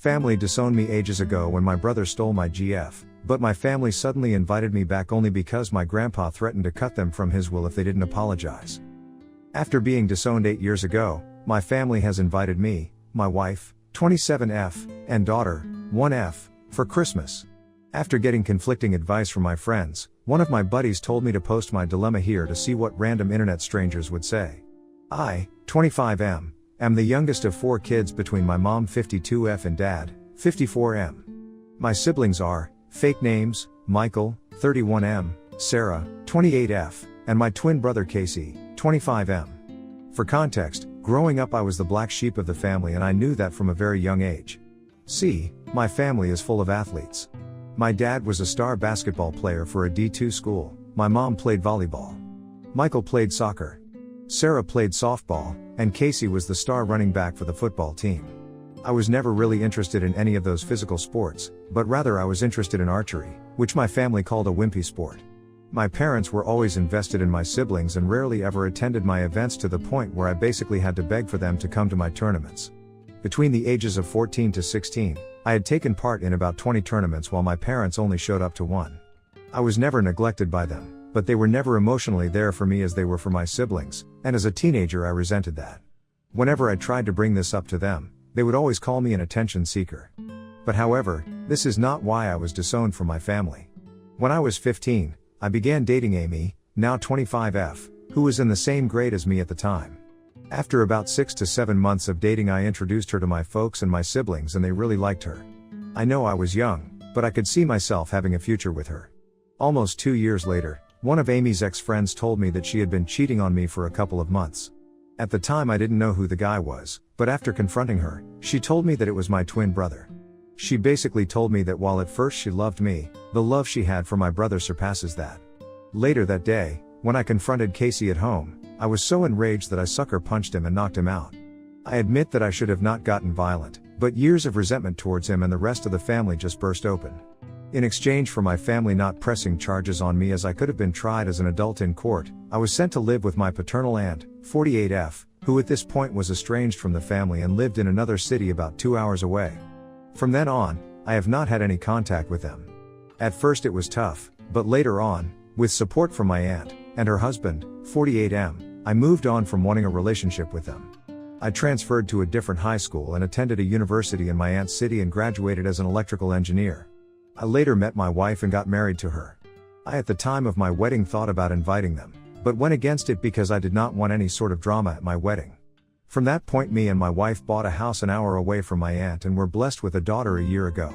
Family disowned me ages ago when my brother stole my GF, but my family suddenly invited me back only because my grandpa threatened to cut them from his will if they didn't apologize. After being disowned 8 years ago, my family has invited me, my wife, 27F, and daughter, 1F, for Christmas. After getting conflicting advice from my friends, one of my buddies told me to post my dilemma here to see what random internet strangers would say. I, 25M, am the youngest of 4 kids between my mom 52F and dad, 54M. My siblings are, fake names, Michael, 31M, Sarah, 28F, and my twin brother Casey, 25M. For context, growing up I was the black sheep of the family and I knew that from a very young age. See, my family is full of athletes. My dad was a star basketball player for a D2 school, my mom played volleyball. Michael played soccer. Sarah played softball, and Casey was the star running back for the football team. I was never really interested in any of those physical sports, but rather I was interested in archery, which my family called a wimpy sport. My parents were always invested in my siblings and rarely ever attended my events to the point where I basically had to beg for them to come to my tournaments. Between the ages of 14 to 16, I had taken part in about 20 tournaments while my parents only showed up to one. I was never neglected by them, but they were never emotionally there for me as they were for my siblings, and as a teenager I resented that. Whenever I tried to bring this up to them, they would always call me an attention seeker. But however, this is not why I was disowned from my family. When I was 15, I began dating Amy, now 25F, who was in the same grade as me at the time. After about 6 to 7 months of dating I introduced her to my folks and my siblings and they really liked her. I know I was young, but I could see myself having a future with her. Almost 2 years later, one of Amy's ex-friends told me that she had been cheating on me for a couple of months. At the time I didn't know who the guy was, but after confronting her, she told me that it was my twin brother. She basically told me that while at first she loved me, the love she had for my brother surpasses that. Later that day, when I confronted Casey at home, I was so enraged that I sucker punched him and knocked him out. I admit that I should have not gotten violent, but years of resentment towards him and the rest of the family just burst open. In exchange for my family not pressing charges on me as I could have been tried as an adult in court, I was sent to live with my paternal aunt, 48F, who at this point was estranged from the family and lived in another city about 2 hours away. From then on, I have not had any contact with them. At first it was tough, but later on, with support from my aunt, and her husband, 48M, I moved on from wanting a relationship with them. I transferred to a different high school and attended a university in my aunt's city and graduated as an electrical engineer. I later met my wife and got married to her. I at the time of my wedding thought about inviting them, but went against it because I did not want any sort of drama at my wedding. From that point me and my wife bought a house an hour away from my aunt and were blessed with a daughter a year ago.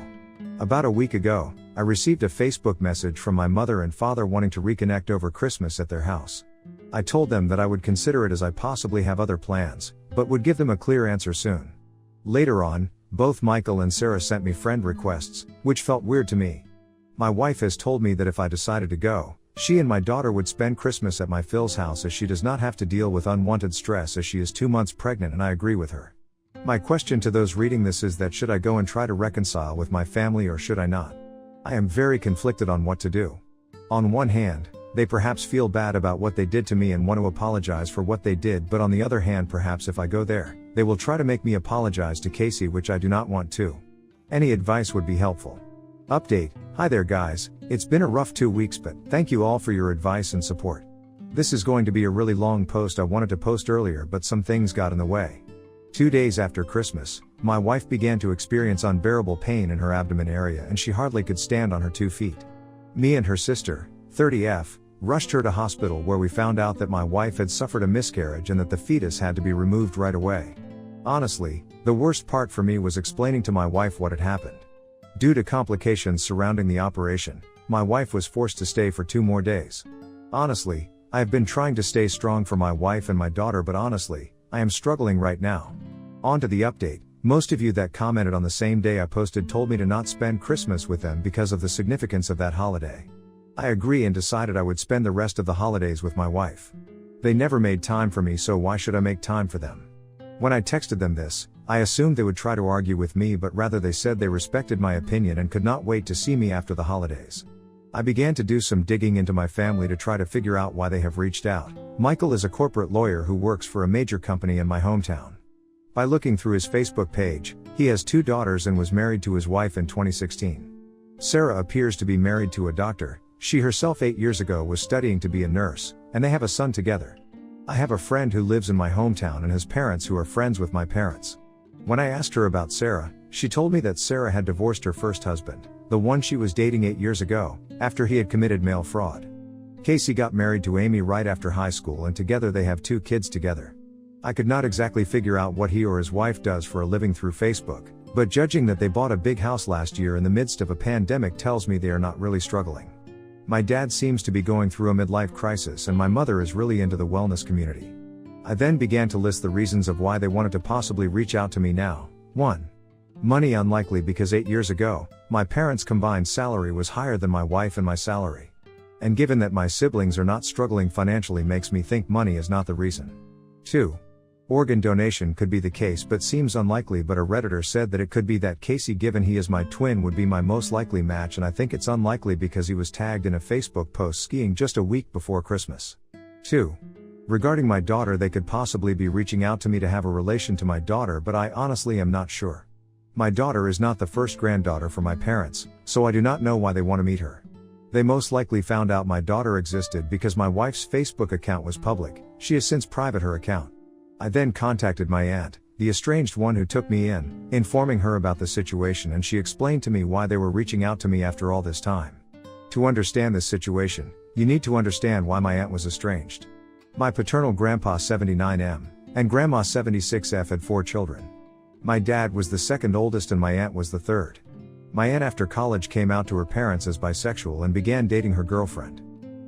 About a week ago, I received a Facebook message from my mother and father wanting to reconnect over Christmas at their house. I told them that I would consider it as I possibly have other plans, but would give them a clear answer soon. Later on, both Michael and Sarah sent me friend requests, which felt weird to me. My wife has told me that if I decided to go, she and my daughter would spend Christmas at my Phil's house as she does not have to deal with unwanted stress as she is 2 months pregnant, and I agree with her. My question to those reading this is that should I go and try to reconcile with my family or should I not? I am very conflicted on what to do. On one hand, they perhaps feel bad about what they did to me and want to apologize for what they did, but on the other hand perhaps if I go there, they will try to make me apologize to Casey, which I do not want to. Any advice would be helpful. Update: Hi there guys, it's been a rough 2 weeks but thank you all for your advice and support. This is going to be a really long post. I wanted to post earlier but some things got in the way. 2 days after Christmas, my wife began to experience unbearable pain in her abdomen area and she hardly could stand on her 2 feet. Me and her sister, 30F, rushed her to hospital where we found out that my wife had suffered a miscarriage and that the fetus had to be removed right away. Honestly, the worst part for me was explaining to my wife what had happened. Due to complications surrounding the operation, my wife was forced to stay for 2 more days. Honestly, I have been trying to stay strong for my wife and my daughter, but honestly, I am struggling right now. On to the update. Most of you that commented on the same day I posted told me to not spend Christmas with them because of the significance of that holiday. I agree and decided I would spend the rest of the holidays with my wife. They never made time for me, so why should I make time for them? When I texted them this, I assumed they would try to argue with me, but rather they said they respected my opinion and could not wait to see me after the holidays. I began to do some digging into my family to try to figure out why they have reached out. Michael is a corporate lawyer who works for a major company in my hometown. By looking through his Facebook page, he has 2 daughters and was married to his wife in 2016. Sarah appears to be married to a doctor. She herself 8 years ago was studying to be a nurse, and they have a son together. I have a friend who lives in my hometown and has parents who are friends with my parents. When I asked her about Sarah, she told me that Sarah had divorced her first husband, the one she was dating 8 years ago, after he had committed mail fraud. Casey got married to Amy right after high school and together they have 2 kids together. I could not exactly figure out what he or his wife does for a living through Facebook, but judging that they bought a big house last year in the midst of a pandemic tells me they are not really struggling. My dad seems to be going through a midlife crisis and my mother is really into the wellness community. I then began to list the reasons of why they wanted to possibly reach out to me now. 1. Money. Unlikely, because 8 years ago, my parents' combined salary was higher than my wife and my salary. And given that my siblings are not struggling financially makes me think money is not the reason. 2. Organ donation could be the case but seems unlikely, but a Redditor said that it could be that Casey, given he is my twin, would be my most likely match, and I think it's unlikely because he was tagged in a Facebook post skiing just a week before Christmas. 2. Regarding my daughter, they could possibly be reaching out to me to have a relation to my daughter, but I honestly am not sure. My daughter is not the first granddaughter for my parents, so I do not know why they want to meet her. They most likely found out my daughter existed because my wife's Facebook account was public. She has since private her account. I then contacted my aunt, the estranged one who took me in, informing her about the situation, and she explained to me why they were reaching out to me after all this time. To understand this situation, you need to understand why my aunt was estranged. My paternal grandpa 79M, and grandma 76F had 4 children. My dad was the second oldest and my aunt was the third. My aunt after college came out to her parents as bisexual and began dating her girlfriend.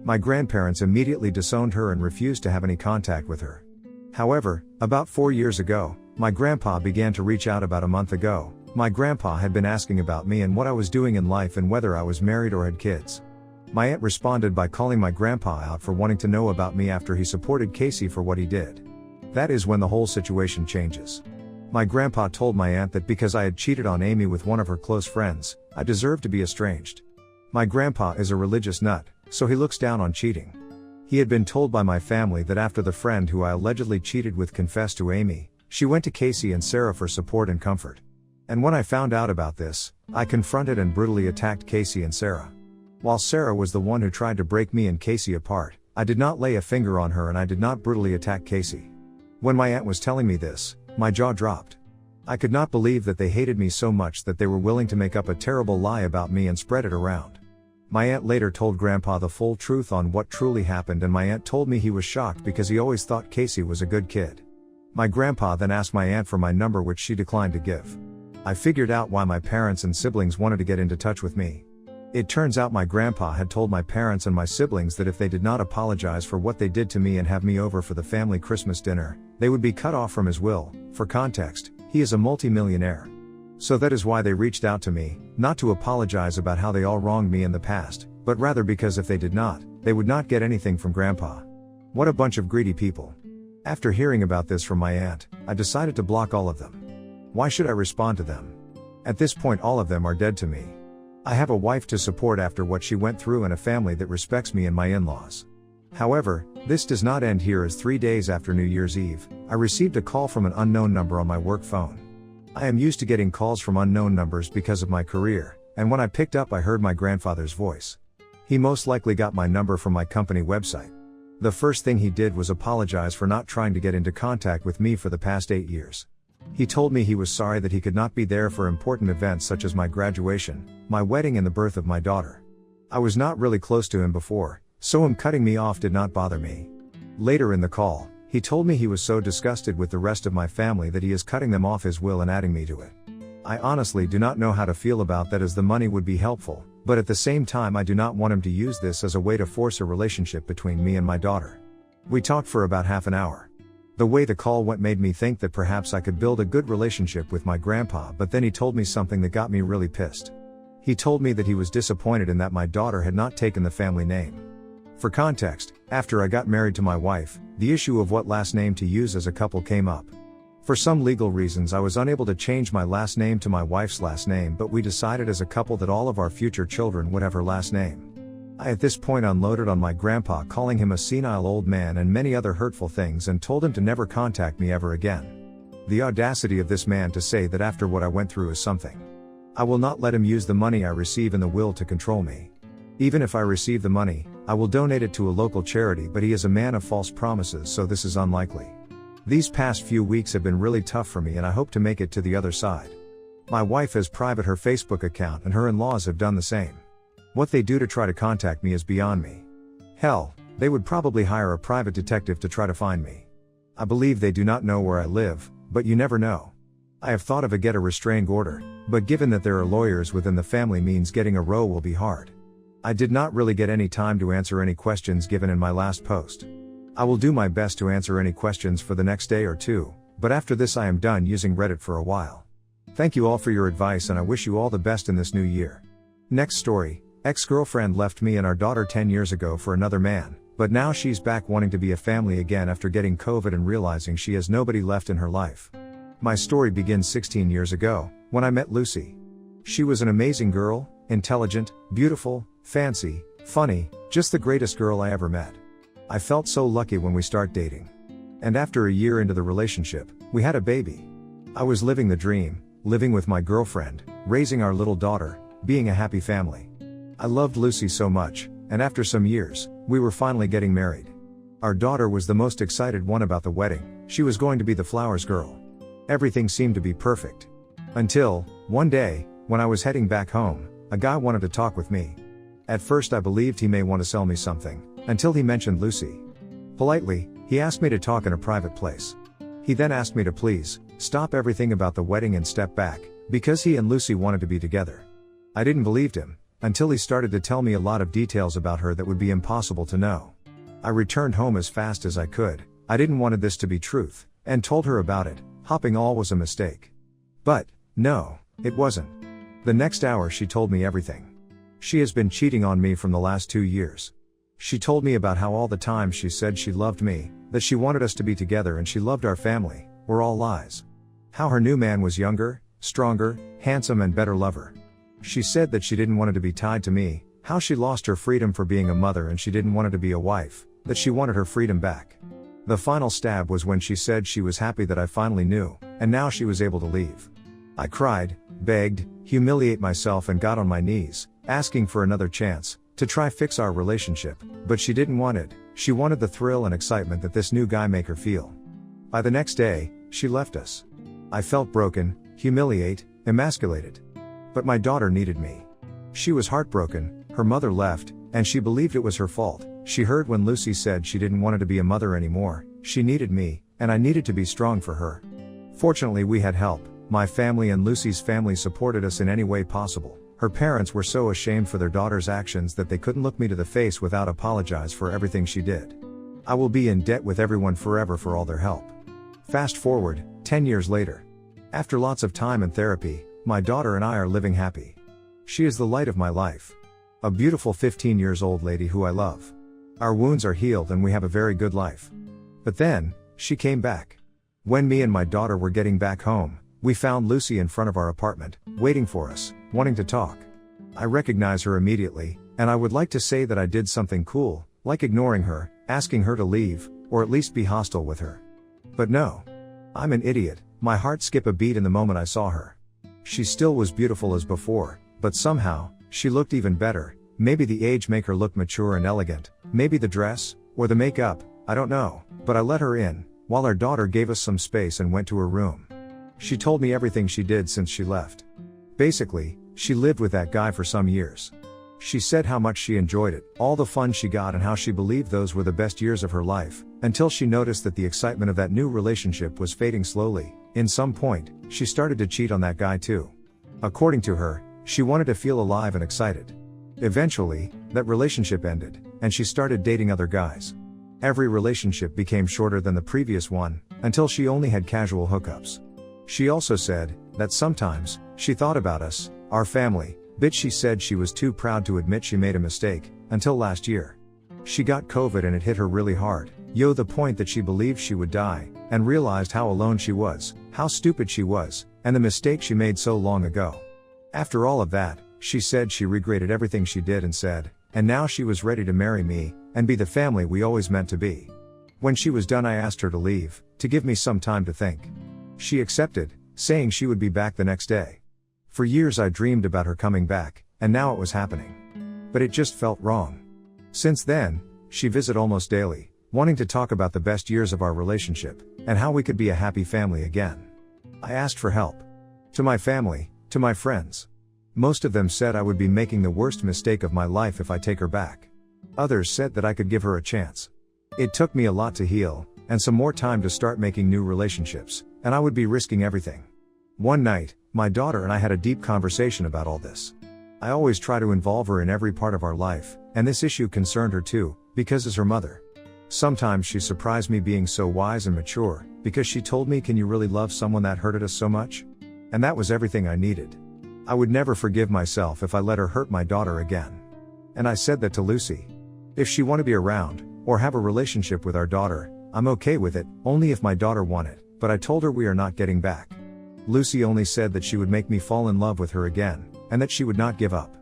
My grandparents immediately disowned her and refused to have any contact with her. However, about 4 years ago, my grandpa began to reach out. About a month ago, my grandpa had been asking about me and what I was doing in life and whether I was married or had kids. My aunt responded by calling my grandpa out for wanting to know about me after he supported Casey for what he did. That is when the whole situation changes. My grandpa told my aunt that because I had cheated on Amy with one of her close friends, I deserved to be estranged. My grandpa is a religious nut, so he looks down on cheating. He had been told by my family that after the friend who I allegedly cheated with confessed to Amy, she went to Casey and Sarah for support and comfort. And when I found out about this, I confronted and brutally attacked Casey and Sarah. While Sarah was the one who tried to break me and Casey apart, I did not lay a finger on her and I did not brutally attack Casey. When my aunt was telling me this, my jaw dropped. I could not believe that they hated me so much that they were willing to make up a terrible lie about me and spread it around. My aunt later told Grandpa the full truth on what truly happened, and my aunt told me he was shocked because he always thought Casey was a good kid. My grandpa then asked my aunt for my number, which she declined to give. I figured out why my parents and siblings wanted to get into touch with me. It turns out my grandpa had told my parents and my siblings that if they did not apologize for what they did to me and have me over for the family Christmas dinner, they would be cut off from his will. For context, he is a multi-millionaire. So that is why they reached out to me, not to apologize about how they all wronged me in the past, but rather because if they did not, they would not get anything from Grandpa. What a bunch of greedy people. After hearing about this from my aunt, I decided to block all of them. Why should I respond to them? At this point all of them are dead to me. I have a wife to support after what she went through and a family that respects me and my in-laws. However, this does not end here, as 3 days after New Year's Eve, I received a call from an unknown number on my work phone. I am used to getting calls from unknown numbers because of my career, and when I picked up I heard my grandfather's voice. He most likely got my number from my company website. The first thing he did was apologize for not trying to get into contact with me for the past 8 years. He told me he was sorry that he could not be there for important events such as my graduation, my wedding and the birth of my daughter. I was not really close to him before, so him cutting me off did not bother me. Later in the call, he told me he was so disgusted with the rest of my family that he is cutting them off his will and adding me to it. I honestly do not know how to feel about that, as the money would be helpful, but at the same time I do not want him to use this as a way to force a relationship between me and my daughter. We talked for about half an hour. The way the call went made me think that perhaps I could build a good relationship with my grandpa, but then he told me something that got me really pissed. He told me that he was disappointed in that my daughter had not taken the family name. For context, after I got married to my wife, the issue of what last name to use as a couple came up. For some legal reasons I was unable to change my last name to my wife's last name, but we decided as a couple that all of our future children would have her last name. I at this point unloaded on my grandpa, calling him a senile old man and many other hurtful things, and told him to never contact me ever again. The audacity of this man to say that after what I went through is something. I will not let him use the money I receive in the will to control me. Even if I receive the money, I will donate it to a local charity, but he is a man of false promises, so this is unlikely. These past few weeks have been really tough for me, and I hope to make it to the other side. My wife has private her Facebook account, and her in-laws have done the same. What they do to try to contact me is beyond me. Hell, they would probably hire a private detective to try to find me. I believe they do not know where I live, but you never know. I have thought of a restraining order, but given that there are lawyers within the family means getting a row will be hard. I did not really get any time to answer any questions given in my last post. I will do my best to answer any questions for the next day or two, but after this I am done using Reddit for a while. Thank you all for your advice, and I wish you all the best in this new year. Next story. Ex-girlfriend left me and our daughter 10 years ago for another man, but now she's back wanting to be a family again after getting COVID and realizing she has nobody left in her life. My story begins 16 years ago, when I met Lucy. She was an amazing girl, intelligent, beautiful, fancy, funny, just the greatest girl I ever met. I felt so lucky when we started dating. And after a year into the relationship, we had a baby. I was living the dream, living with my girlfriend, raising our little daughter, being a happy family. I loved Lucy so much, and after some years, we were finally getting married. Our daughter was the most excited one about the wedding. She was going to be the flowers girl. Everything seemed to be perfect. Until, one day, when I was heading back home, a guy wanted to talk with me. At first I believed he may want to sell me something, until he mentioned Lucy. Politely, he asked me to talk in a private place. He then asked me to please, stop everything about the wedding and step back, because he and Lucy wanted to be together. I didn't believe him, until he started to tell me a lot of details about her that would be impossible to know. I returned home as fast as I could. I didn't want this to be truth, and told her about it. Hopping all was a mistake. But, no, it wasn't. The next hour she told me everything. She has been cheating on me from the last 2 years. She told me about how all the time she said she loved me, that she wanted us to be together and she loved our family, were all lies. How her new man was younger, stronger, handsome and better lover. She said that she didn't want it to be tied to me, how she lost her freedom for being a mother and she didn't want it to be a wife, that she wanted her freedom back. The final stab was when she said she was happy that I finally knew, and now she was able to leave. I cried, begged, humiliate myself and got on my knees, asking for another chance, to try fix our relationship, but she didn't want it. She wanted the thrill and excitement that this new guy make her feel. By the next day, she left us. I felt broken, humiliated, emasculated. But my daughter needed me. She was heartbroken, her mother left, and she believed it was her fault. She heard when Lucy said she didn't want to be a mother anymore. She needed me, and I needed to be strong for her. Fortunately we had help. My family and Lucy's family supported us in any way possible. Her parents were so ashamed for their daughter's actions that they couldn't look me to the face without apologize for everything she did. I will be in debt with everyone forever for all their help. Fast forward, 10 years later. After lots of time and therapy, my daughter and I are living happy. She is the light of my life. A beautiful 15 years old lady who I love. Our wounds are healed and we have a very good life. But then, she came back. When me and my daughter were getting back home, we found Lucy in front of our apartment, waiting for us, wanting to talk. I recognize her immediately, and I would like to say that I did something cool, like ignoring her, asking her to leave, or at least be hostile with her. But no. I'm an idiot. My heart skipped a beat in the moment I saw her. She still was beautiful as before, but somehow, she looked even better. Maybe the age make her look mature and elegant, maybe the dress, or the makeup, I don't know, but I let her in, while our daughter gave us some space and went to her room. She told me everything she did since she left. Basically, she lived with that guy for some years. She said how much she enjoyed it, all the fun she got and how she believed those were the best years of her life, until she noticed that the excitement of that new relationship was fading slowly. In some point, she started to cheat on that guy too. According to her, she wanted to feel alive and excited. Eventually, that relationship ended, and she started dating other guys. Every relationship became shorter than the previous one, until she only had casual hookups. She also said that sometimes she thought about us, our family, but she said she was too proud to admit she made a mistake, until last year. She got COVID and it hit her really hard, the point that she believed she would die, and realized how alone she was, how stupid she was, and the mistake she made so long ago. After all of that, she said she regretted everything she did and said, and now she was ready to marry me, and be the family we always meant to be. When she was done I asked her to leave, to give me some time to think. She accepted, saying she would be back the next day. For years I dreamed about her coming back, and now it was happening. But it just felt wrong. Since then, she visits almost daily, wanting to talk about the best years of our relationship, and how we could be a happy family again. I asked for help. To my family, to my friends. Most of them said I would be making the worst mistake of my life if I take her back. Others said that I could give her a chance. It took me a lot to heal, and some more time to start making new relationships, and I would be risking everything. One night, my daughter and I had a deep conversation about all this. I always try to involve her in every part of our life, and this issue concerned her too, because as her mother. Sometimes she surprised me being so wise and mature, because she told me, "Can you really love someone that hurted us so much?" And that was everything I needed. I would never forgive myself if I let her hurt my daughter again. And I said that to Lucy. If she want to be around, or have a relationship with our daughter, I'm okay with it, only if my daughter want it, but I told her we are not getting back. Lucy only said that she would make me fall in love with her again, and that she would not give up.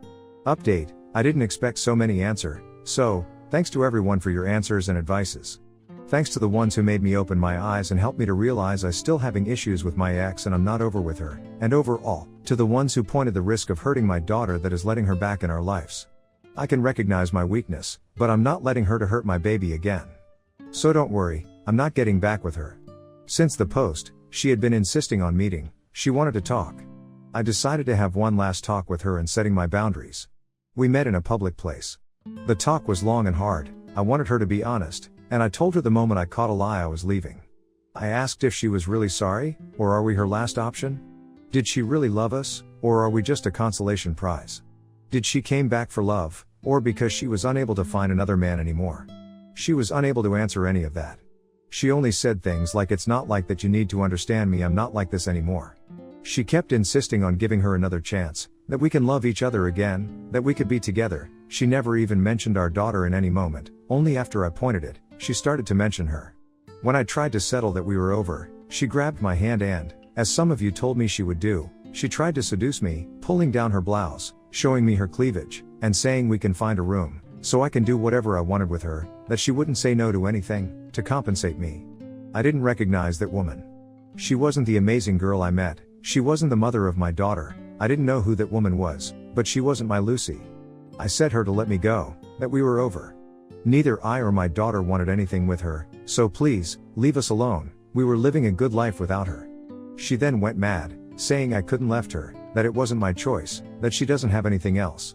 Update, I didn't expect so many answer, so, thanks to everyone for your answers and advices. Thanks to the ones who made me open my eyes and helped me to realize I still having issues with my ex and I'm not over with her, and overall, to the ones who pointed the risk of hurting my daughter that is letting her back in our lives. I can recognize my weakness, but I'm not letting her to hurt my baby again. So don't worry, I'm not getting back with her. Since the post, she had been insisting on meeting, she wanted to talk. I decided to have one last talk with her and setting my boundaries. We met in a public place. The talk was long and hard, I wanted her to be honest, and I told her the moment I caught a lie I was leaving. I asked if she was really sorry, or are we her last option? Did she really love us, or are we just a consolation prize? Did she came back for love, or because she was unable to find another man anymore? She was unable to answer any of that. She only said things like, "It's not like that, you need to understand me, I'm not like this anymore." She kept insisting on giving her another chance, that we can love each other again, that we could be together. She never even mentioned our daughter in any moment, only after I pointed it, she started to mention her. When I tried to settle that we were over, she grabbed my hand and, as some of you told me she would do, she tried to seduce me, pulling down her blouse, showing me her cleavage, and saying we can find a room, so I can do whatever I wanted with her, that she wouldn't say no to anything, to compensate me. I didn't recognize that woman. She wasn't the amazing girl I met, she wasn't the mother of my daughter, I didn't know who that woman was, but she wasn't my Lucy. I said her to let me go, that we were over. Neither I or my daughter wanted anything with her, so please, leave us alone, we were living a good life without her. She then went mad, saying I couldn't left her, that it wasn't my choice, that she doesn't have anything else.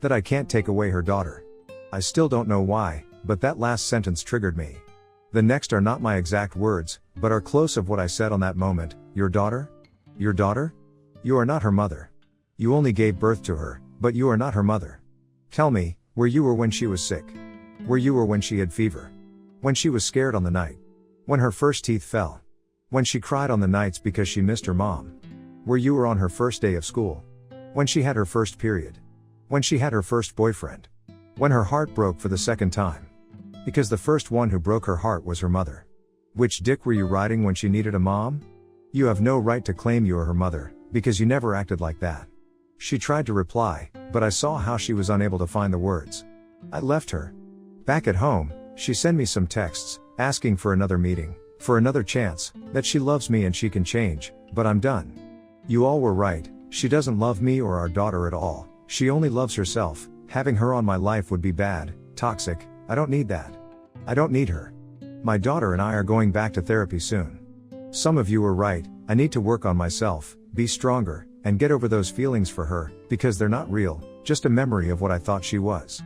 That I can't take away her daughter. I still don't know why, but that last sentence triggered me. The next are not my exact words, but are close of what I said on that moment. Your daughter? Your daughter? You are not her mother. You only gave birth to her, but you are not her mother. Tell me, where you were when she was sick? Where you were when she had fever? When she was scared on the night? When her first teeth fell? When she cried on the nights because she missed her mom? Where you were on her first day of school? When she had her first period? When she had her first boyfriend? When her heart broke for the second time? Because the first one who broke her heart was her mother. Which dick were you riding when she needed a mom? You have no right to claim you are her mother, because you never acted like that. She tried to reply, but I saw how she was unable to find the words. I left her. Back at home, she sent me some texts, asking for another meeting, for another chance, that she loves me and she can change, but I'm done. You all were right, she doesn't love me or our daughter at all, she only loves herself, having her on my life would be bad, toxic, I don't need that. I don't need her. My daughter and I are going back to therapy soon. Some of you were right, I need to work on myself, be stronger, and get over those feelings for her, because they're not real, just a memory of what I thought she was.